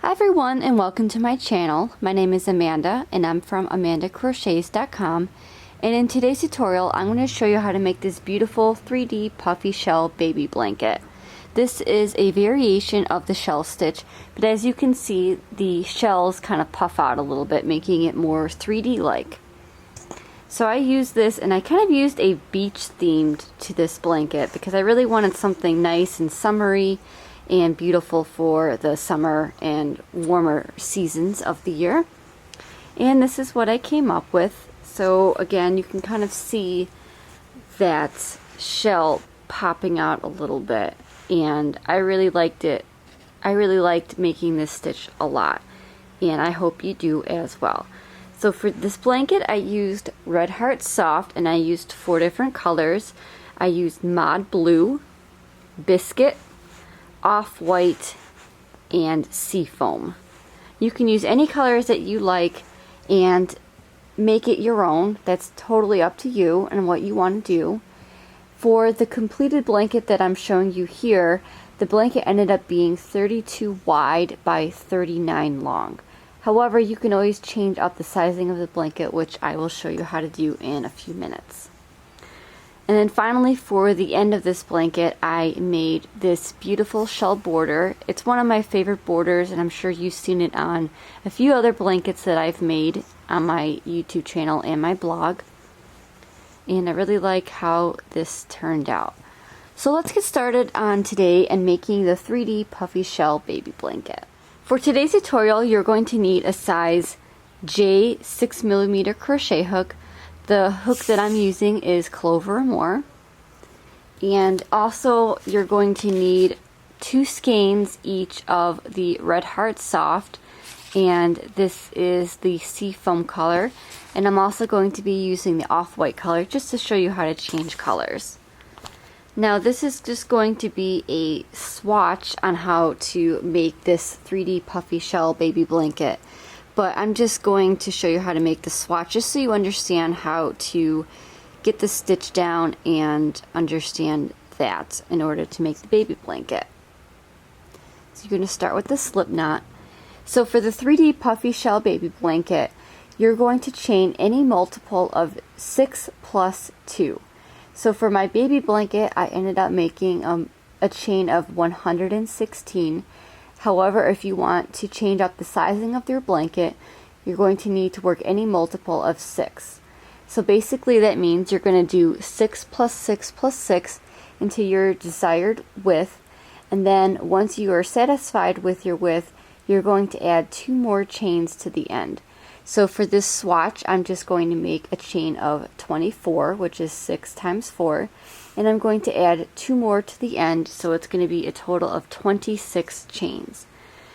Hi everyone and welcome to my channel. My name is Amanda and I'm from amandacrochets.com, and in today's tutorial I'm going to show you how to make this beautiful 3D puffy shell baby blanket. This is a variation of the shell stitch, but as you can see the shells kind of puff out a little bit, making it more 3D like. So I used this, and I kind of used a beach themed to this blanket because I really wanted something nice and summery and beautiful for the summer and warmer seasons of the year. And this is what I came up with. So again, you can kind of see that shell popping out a little bit, and I really liked it. I really liked making this stitch a lot, and I hope you do as well. So for this blanket I used Red Heart Soft, and I used 4 different colors. I used Mod Blue, Biscuit, Off-White, and Seafoam. You can use any colors that you like and make it your own. That's totally up to you and what you want to do. For the completed blanket that I'm showing you here, the blanket ended up being 32 wide by 39 long. However, you can always change up the sizing of the blanket, which I will show you how to do in a few minutes. And then finally, for the end of this blanket, I made this beautiful shell border. It's one of my favorite borders, and I'm sure you've seen it on a few other blankets that I've made on my YouTube channel and my blog. And I really like how this turned out. So let's get started on today and making the 3D puffy shell baby blanket. For today's tutorial, you're going to need a size J 6mm crochet hook. The hook that I'm using is Clover or More. And also you're going to need 2 skeins each of the Red Heart Soft, and this is the Seafoam color. And I'm also going to be using the Off-White color just to show you how to change colors. Now this is just going to be a swatch on how to make this 3D puffy shell baby blanket. But I'm just going to show you how to make the swatch just so you understand how to get the stitch down and understand that in order to make the baby blanket. So you're going to start with the slip knot. So for the 3D puffy shell baby blanket, you're going to chain any multiple of 6 plus 2. So for my baby blanket, I ended up making a chain of 116. However, if you want to change up the sizing of your blanket, you're going to need to work any multiple of 6. So basically that means you're going to do 6 plus 6 plus 6 into your desired width, and then once you are satisfied with your width, you're going to add 2 more chains to the end. So for this swatch, I'm just going to make a chain of 24, which is 6 times 4, and I'm going to add 2 more to the end, so it's going to be a total of 26 chains.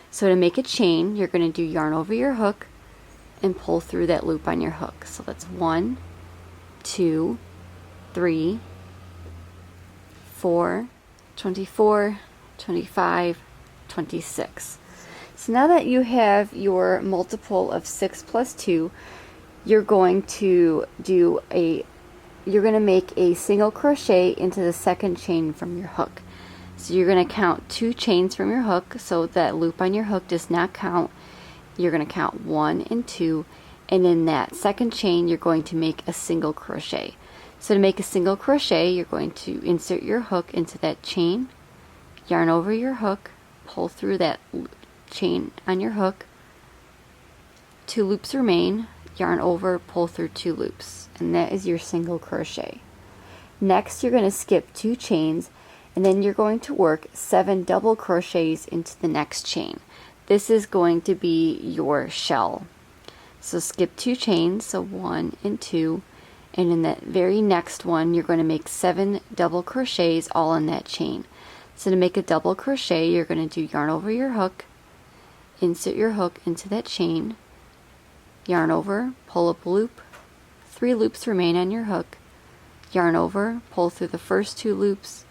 So to make a chain, you're going to do yarn over your hook and pull through that loop on your hook. So that's 1, 2, 3, 4, 24, 25, 26. So now that you have your multiple of 6 plus 2, you're going to make a single crochet into the second chain from your hook. So you're going to count 2 chains from your hook, so that loop on your hook does not count. You're going to count 1 and 2, and in that second chain you're going to make a single crochet. So to make a single crochet, you're going to insert your hook into that chain, yarn over your hook, pull through that chain on your hook, 2 loops remain, yarn over, pull through 2 loops, and that is your single crochet. Next you're going to skip 2 chains, and then you're going to work 7 double crochets into the next chain. This is going to be your shell. So skip 2 chains, so 1 and 2, and in that very next one you're going to make 7 double crochets all in that chain. So to make a double crochet, you're going to do yarn over your hook, insert your hook into that chain, yarn over, pull up a loop, 3 loops remain on your hook, yarn over, pull through the first 2 loops,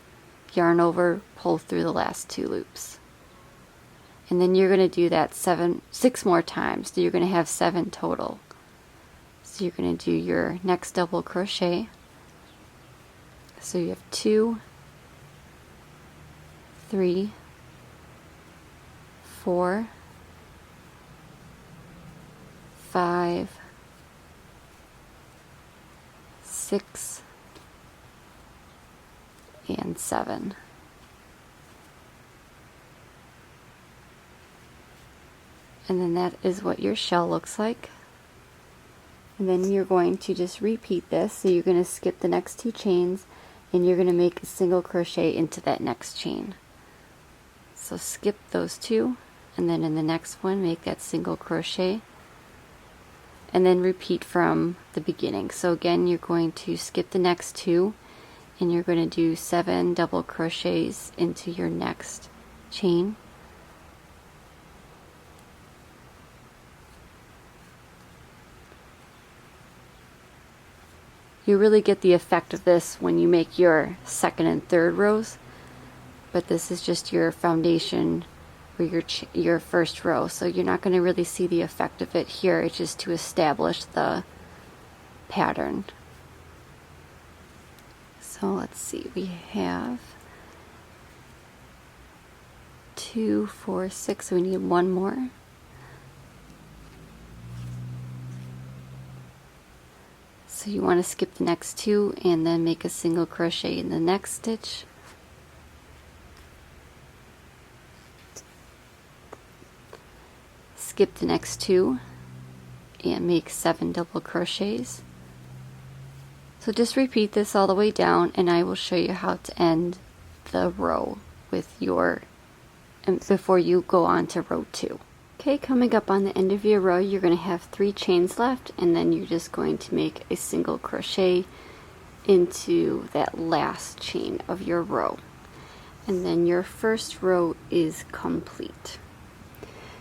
yarn over, pull through the last 2 loops. And then you're going to do that 6 more times, so you're going to have 7 total. So you're going to do your next double crochet. So you have 2, 3, 4, 5, 6, and 7. And then that is what your shell looks like. And then you're going to just repeat this. So you're going to skip the next 2 chains and you're going to make a single crochet into that next chain. So skip those 2 and then in the next one make that single crochet and then repeat from the beginning. So again, you're going to skip the next 2 and you're going to do 7 double crochets into your next chain. You really get the effect of this when you make your second and third rows, but this is just your foundation for your first row, so you're not going to really see the effect of it here. It's just to establish the pattern. So let's see, we have 2, 4, 6, so we need 1 more. So you want to skip the next 2 and then make a single crochet in the next stitch. Skip the next 2 and make 7 double crochets. So just repeat this all the way down and I will show you how to end the row with your, before you go on to row 2. Okay, coming up on the end of your row, you're going to have 3 chains left and then you're just going to make a single crochet into that last chain of your row. And then your first row is complete.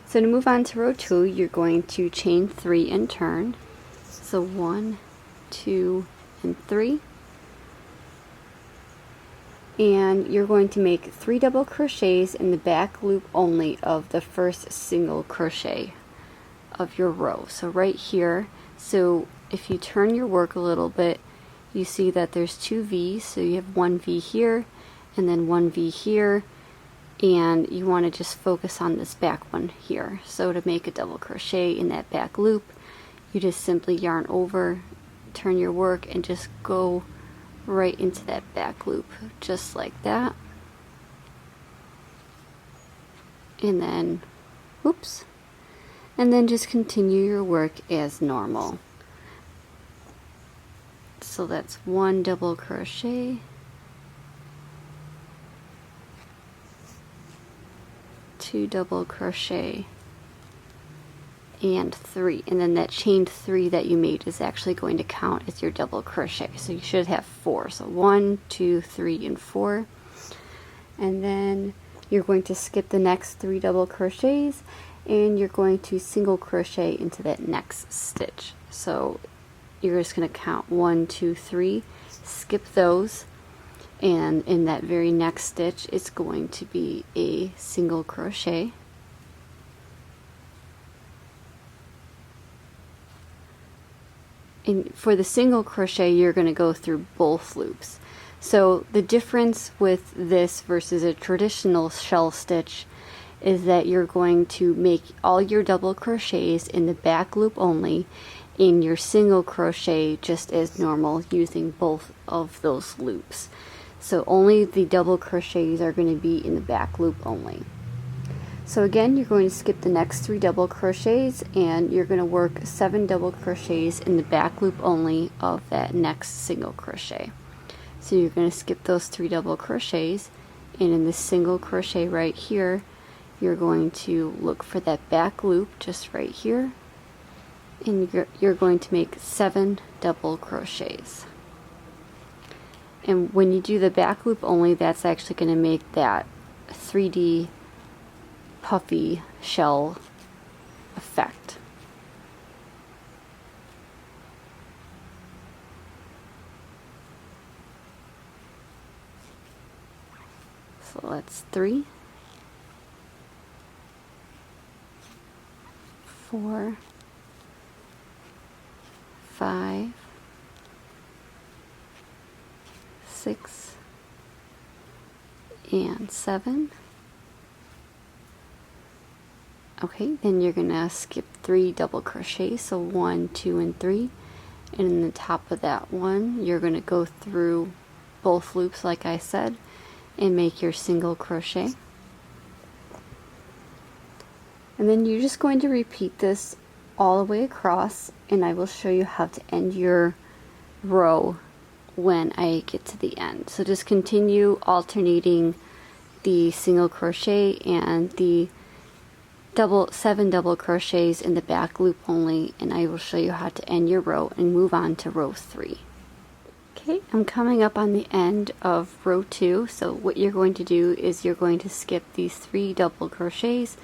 So to move on to row 2, you're going to chain 3 and turn. So 1, 2, and 3. And you're going to make 3 double crochets in the back loop only of the first single crochet of your row. So right here, so if you turn your work a little bit, you see that there's 2 V's, so you have 1 V here and then 1 V here, and you want to just focus on this back one here. So to make a double crochet in that back loop, you just simply yarn over, turn your work, and just go right into that back loop, just like that. And then, oops, and then just continue your work as normal. So that's 1 double crochet, 2 double crochet, and 3, and then that chained 3 that you made is actually going to count as your double crochet. So you should have 4. So 1, 2, 3, and 4. And then you're going to skip the next 3 double crochets and you're going to single crochet into that next stitch. So you're just going to count 1, 2, 3, skip those, and in that very next stitch it's going to be a single crochet. And for the single crochet, you're going to go through both loops. So the difference with this versus a traditional shell stitch is that you're going to make all your double crochets in the back loop only, in your single crochet just as normal, using both of those loops. So only the double crochets are going to be in the back loop only. So again, you're going to skip the next 3 double crochets and you're going to work 7 double crochets in the back loop only of that next single crochet. So you're going to skip those 3 double crochets, and in this single crochet right here, you're going to look for that back loop just right here, and you're going to make 7 double crochets. And when you do the back loop only, that's actually going to make that 3D puffy shell effect. So that's 3, 4, 5, 6, and 7. Okay, then you're gonna skip 3 double crochets, so 1, 2, and 3, and in the top of that one you're gonna go through both loops like I said and make your single crochet. And then you're just going to repeat this all the way across, and I will show you how to end your row when I get to the end. So just continue alternating the single crochet and the 7 double crochets in the back loop only, and I will show you how to end your row and move on to row 3. Okay, I'm coming up on the end of row 2, so what you're going to do is you're going to skip these 3 double crochets,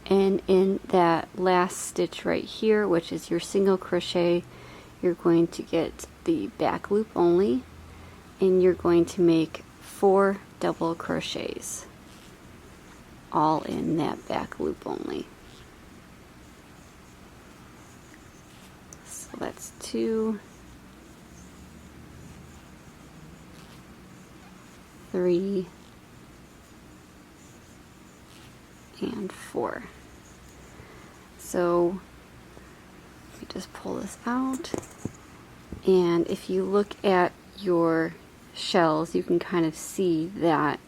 and in that last stitch right here, which is your single crochet, you're going to get the back loop only, and you're going to make 4 double crochets all in that back loop only. So that's 2, 3, and 4. So let me just pull this out, and if you look at your shells, you can kind of see that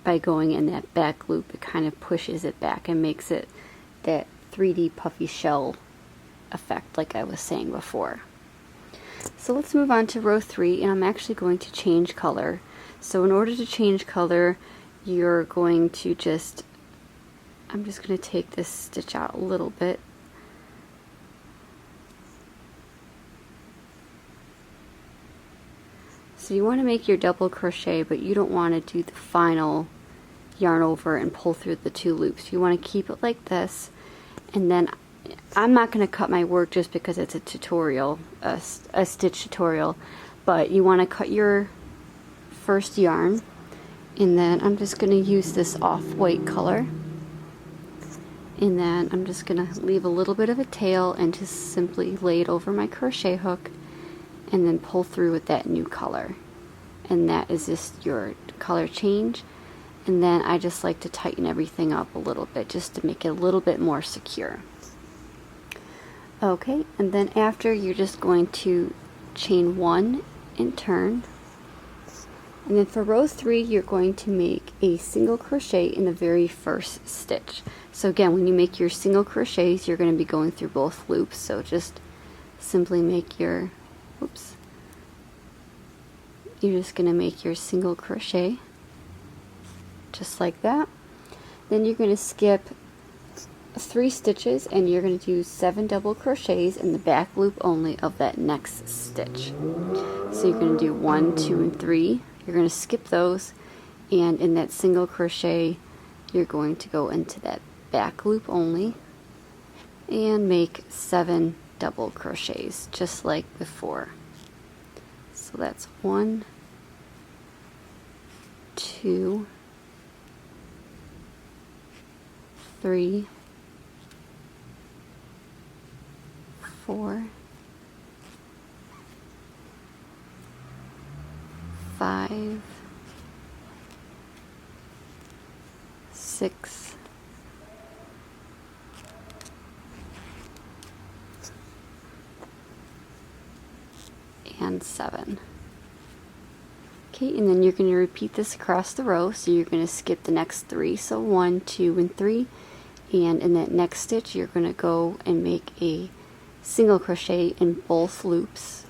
by going in that back loop it kind of pushes it back and makes it that 3D puffy shell effect like I was saying before. So let's move on to row 3, and I'm actually going to change color. So in order to change color, you're going to I'm just going to take this stitch out a little bit. So you want to make your double crochet, but you don't want to do the final yarn over and pull through the 2 loops. You want to keep it like this, and then I'm not going to cut my work just because it's a tutorial, a stitch tutorial, but you want to cut your first yarn, and then I'm just going to use this off-white color, and then I'm just going to leave a little bit of a tail and just simply lay it over my crochet hook and then pull through with that new color, and that is just your color change. And then I just like to tighten everything up a little bit just to make it a little bit more secure. Okay, and then after you're just going to chain 1 and turn, and then for row 3 you're going to make a single crochet in the very first stitch. So again, when you make your single crochets, you're going to be going through both loops, so just simply make your you're just going to make your single crochet just like that. Then you're going to skip 3 stitches, and you're going to do 7 double crochets in the back loop only of that next stitch. So you're going to do 1, 2, and 3. You're going to skip those, and in that single crochet you're going to go into that back loop only and make 7 double crochets just like before. So that's 1, 2, 3, 4, 5, 6, 7. Okay, and then you're going to repeat this across the row, so you're going to skip the next 3, so 1, 2, and 3, and in that next stitch you're going to go and make a single crochet in both loops,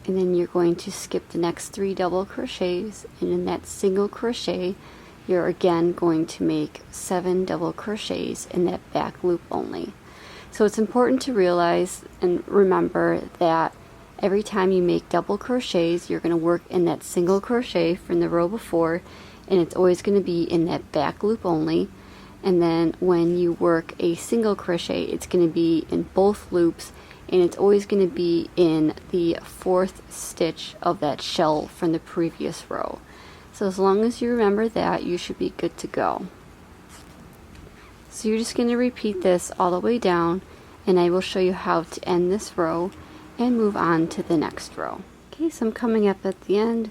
and then you're going to skip the next 3 double crochets, and in that single crochet you're again going to make 7 double crochets in that back loop only. So it's important to realize and remember that every time you make double crochets, you're going to work in that single crochet from the row before, and it's always going to be in that back loop only. And then when you work a single crochet, it's going to be in both loops, and it's always going to be in the 4th stitch of that shell from the previous row. So as long as you remember that, you should be good to go. So you're just going to repeat this all the way down, and I will show you how to end this row and move on to the next row. Okay, so I'm coming up at the end,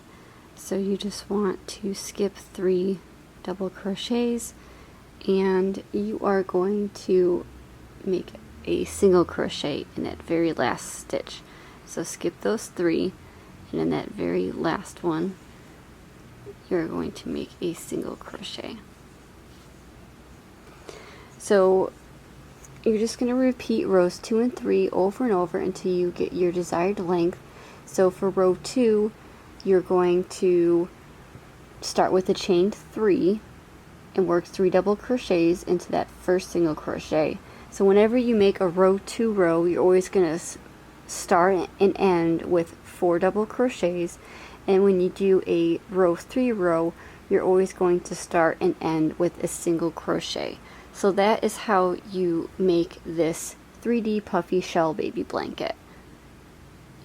so you just want to skip 3 double crochets, and you are going to make a single crochet in that very last stitch. So skip those 3, and in that very last one you're going to make a single crochet. So you're just going to repeat rows 2 and 3 over and over until you get your desired length. So for row 2, you're going to start with a chain 3 and work 3 double crochets into that first single crochet. So whenever you make a row 2 row, you're always going to start and end with 4 double crochets, and when you do a row 3 row, you're always going to start and end with a single crochet. So that is how you make this 3D Puffy Shell Baby Blanket.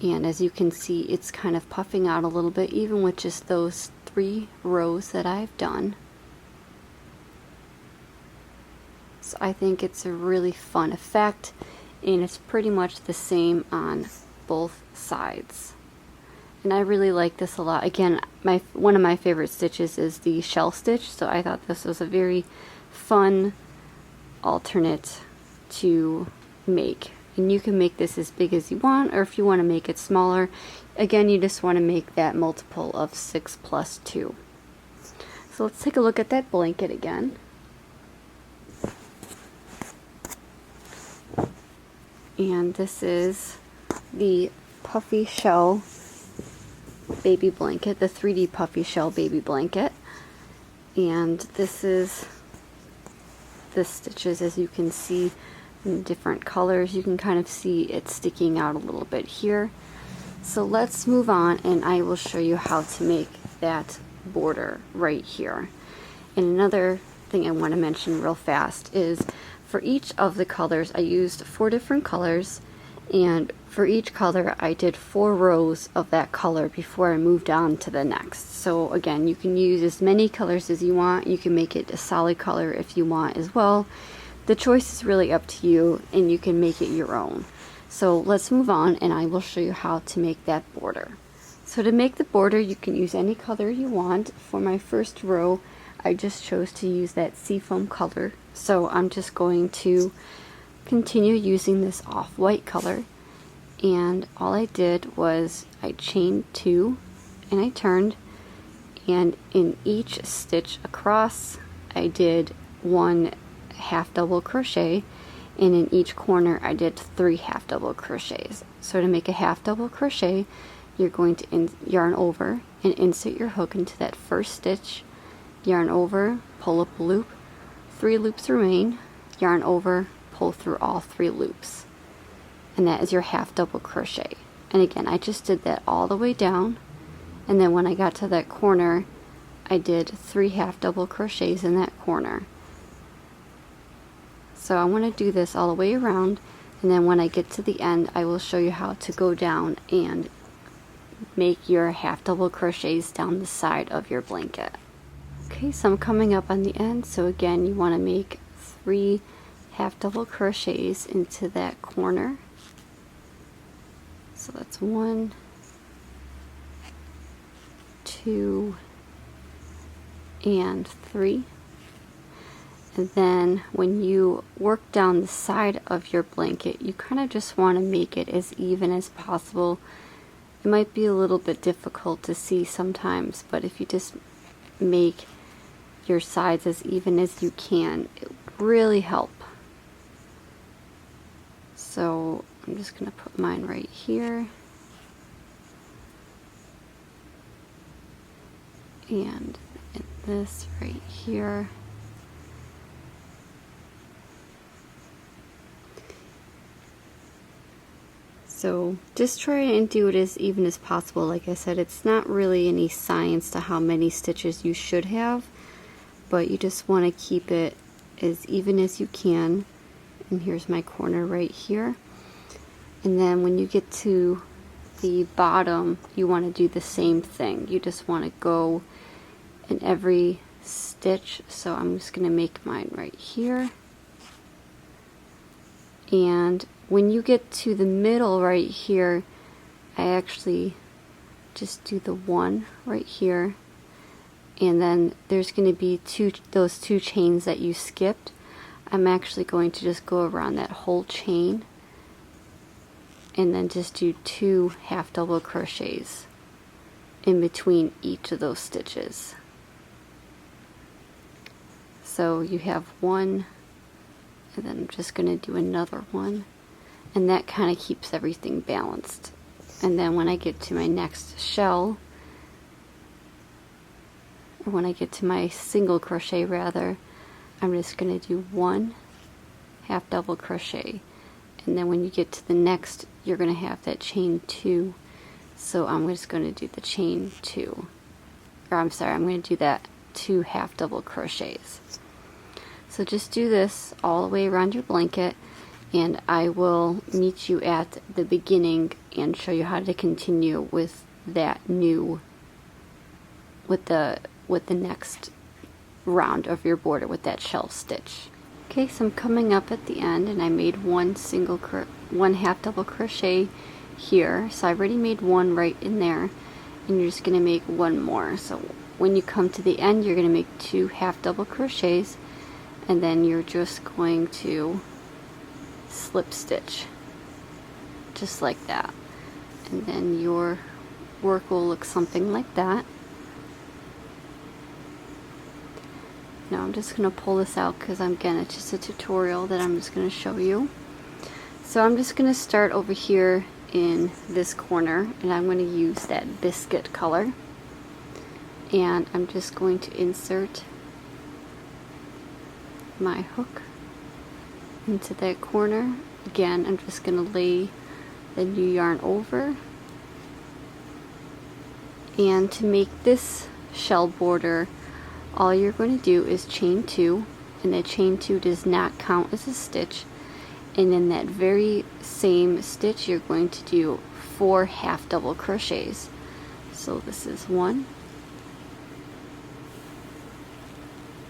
And as you can see, it's kind of puffing out a little bit even with just those 3 rows that I've done. So I think it's a really fun effect, and it's pretty much the same on both sides. And I really like this a lot. Again, one of my favorite stitches is the shell stitch, so I thought this was a very fun alternate to make. And you can make this as big as you want, or if you want to make it smaller, again, you just want to make that multiple of 6 plus 2. So let's take a look at that blanket again. And this is the Puffy Shell Baby Blanket, the 3D Puffy Shell Baby Blanket. And this is the stitches, as you can see, in different colors. You can kind of see it sticking out a little bit here. So let's move on, and I will show you how to make that border right here. And another thing I want to mention real fast is for each of the colors, I used 4 different colors, and for each color I did 4 rows of that color before I moved on to the next. So again, you can use as many colors as you want. You can make it a solid color if you want as well. The choice is really up to you, and you can make it your own. So let's move on, and I will show you how to make that border. So to make the border, you can use any color you want. For my first row, I just chose to use that seafoam color. So I'm just going to continue using this off-white color, and all I did was I chained 2 and I turned, and in each stitch across I did 1 half double crochet, and in each corner I did 3 half double crochets. So to make a half double crochet, you're going to yarn over and insert your hook into that first stitch, yarn over, pull up a loop, 3 loops remain, yarn over, pull through all 3 loops, and that is your half double crochet. And again, I just did that all the way down, and then when I got to that corner, I did 3 half double crochets in that corner. So I want to do this all the way around, and then when I get to the end, I will show you how to go down and make your half double crochets down the side of your blanket. Okay, so I'm coming up on the end, so again, you want to make 3 half double crochets into that corner. So that's 1, 2, and 3. And then when you work down the side of your blanket, you kind of just want to make it as even as possible. It might be a little bit difficult to see sometimes, but if you just make your sides as even as you can, it will really help. So I'm just going to put mine right here, and this right here. So just try and do it as even as possible. Like I said, it's not really any science to how many stitches you should have, but you just want to keep it as even as you can. And here's my corner right here. And then when you get to the bottom, you want to do the same thing. You just want to go in every stitch. So I'm just going to make mine right here. And when you get to the middle right here, I actually just do the 1 right here, and then there's going to be those two chains that you skipped. I'm actually going to just go around that whole chain and then just do 2 half double crochets in between each of those stitches. So you have one, and then I'm just going to do another one, and that kind of keeps everything balanced. And then when I get to my next shell, or when I get to my single crochet rather, I'm just going to do 1 half double crochet, and then when you get to the next, you're going to have that chain 2. So I'm just going to do the chain 2, or I'm sorry, I'm going to do that 2 half double crochets. So just do this all the way around your blanket, and I will meet you at the beginning and show you how to continue with that new, with the next round of your border with that shell stitch. Okay, so I'm coming up at the end, and I made one half double crochet here, so I've already made one right in there, and you're just going to make one more. So when you come to the end, you're going to make 2 half double crochets, and then you're just going to slip stitch just like that, and then your work will look something like that. Now I'm just going to pull this out because again, it's just a tutorial that I'm just going to show you. So I'm just going to start over here in this corner, and I'm going to use that biscuit color, and I'm just going to insert my hook into that corner. Again, I'm just going to lay the new yarn over, and to make this shell border, all you're going to do is chain 2, and that chain 2 does not count as a stitch, and in that very same stitch you're going to do 4 half double crochets. So this is 1,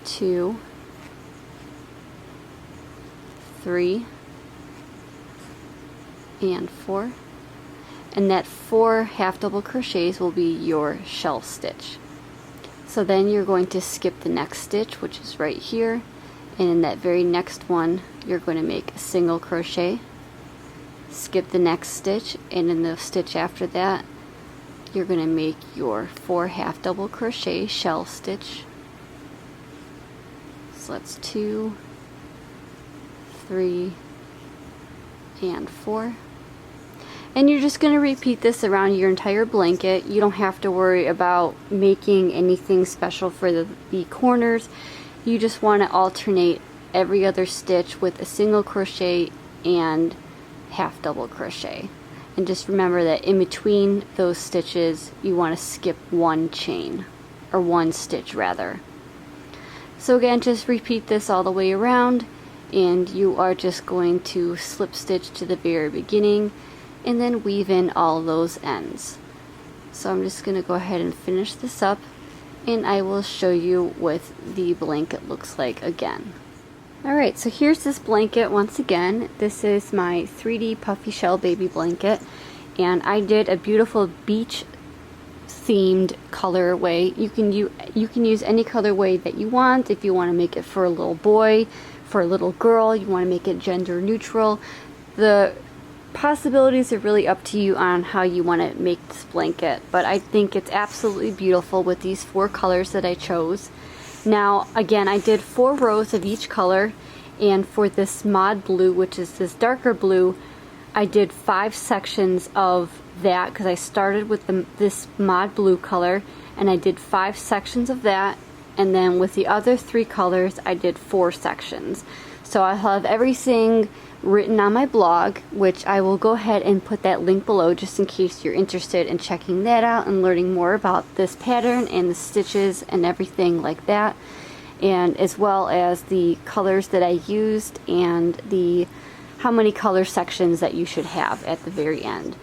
2, 3, and 4, and that 4 half double crochets will be your shell stitch. So then you're going to skip the next stitch, which is right here, and in that very next one you're going to make a single crochet, skip the next stitch, and in the stitch after that you're going to make your 4 half double crochet shell stitch. So that's 2, 3, and 4. And you're just going to repeat this around your entire blanket. You don't have to worry about making anything special for the corners. You just want to alternate every other stitch with a single crochet and half double crochet. And just remember that in between those stitches you want to skip one chain, or one stitch rather. So again, just repeat this all the way around, and you are just going to slip stitch to the very beginning and then weave in all those ends. So I'm just going to go ahead and finish this up, and I will show you what the blanket looks like again. Alright, so here's this blanket once again. This is my 3D Puffy Shell Baby Blanket, and I did a beautiful beach themed colorway. You can use any colorway that you want. If you want to make it for a little boy, for a little girl, you want to make it gender neutral. The possibilities are really up to you on how you want to make this blanket, but I think it's absolutely beautiful with these 4 colors that I chose. Now again, I did 4 rows of each color, and for this mod blue, which is this darker blue, I did 5 sections of that because I started with this mod blue color, and I did 5 sections of that, and then with the other 3 colors I did 4 sections. So I have everything written on my blog, which I will go ahead and put that link below just in case you're interested in checking that out and learning more about this pattern and the stitches and everything like that, and as well as the colors that I used and the how many color sections that you should have at the very end.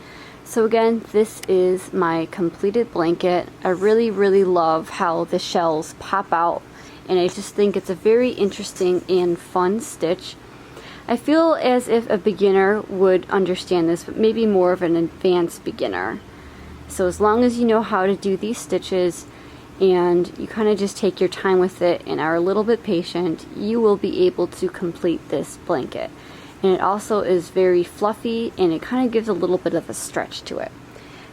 So again, this is my completed blanket. I really love how the shells pop out, and I just think it's a very interesting and fun stitch. I feel as if a beginner would understand this, but maybe more of an advanced beginner. So as long as you know how to do these stitches and you kind of just take your time with it and are a little bit patient, you will be able to complete this blanket. And it also is very fluffy, and it kind of gives a little bit of a stretch to it.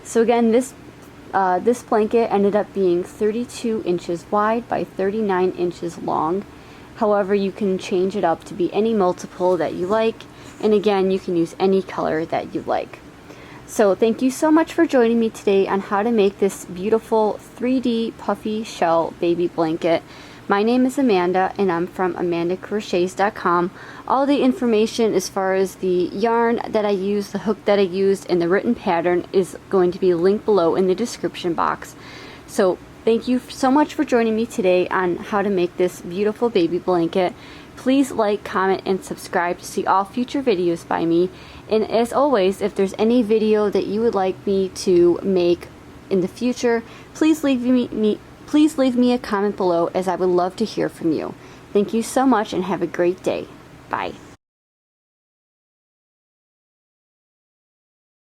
So again, this blanket ended up being 32 inches wide by 39 inches long. However, you can change it up to be any multiple that you like, and again, you can use any color that you like. So thank you so much for joining me today on how to make this beautiful 3D puffy shell baby blanket. My name is Amanda, and I'm from amandacrochets.com. All the information as far as the yarn that I used, the hook that I used, and the written pattern is going to be linked below in the description box. So thank you so much for joining me today on how to make this beautiful baby blanket. Please like, comment, and subscribe to see all future videos by me. And as always, if there's any video that you would like me to make in the future, please leave me a comment below, as I would love to hear from you. Thank you so much and have a great day. Bye.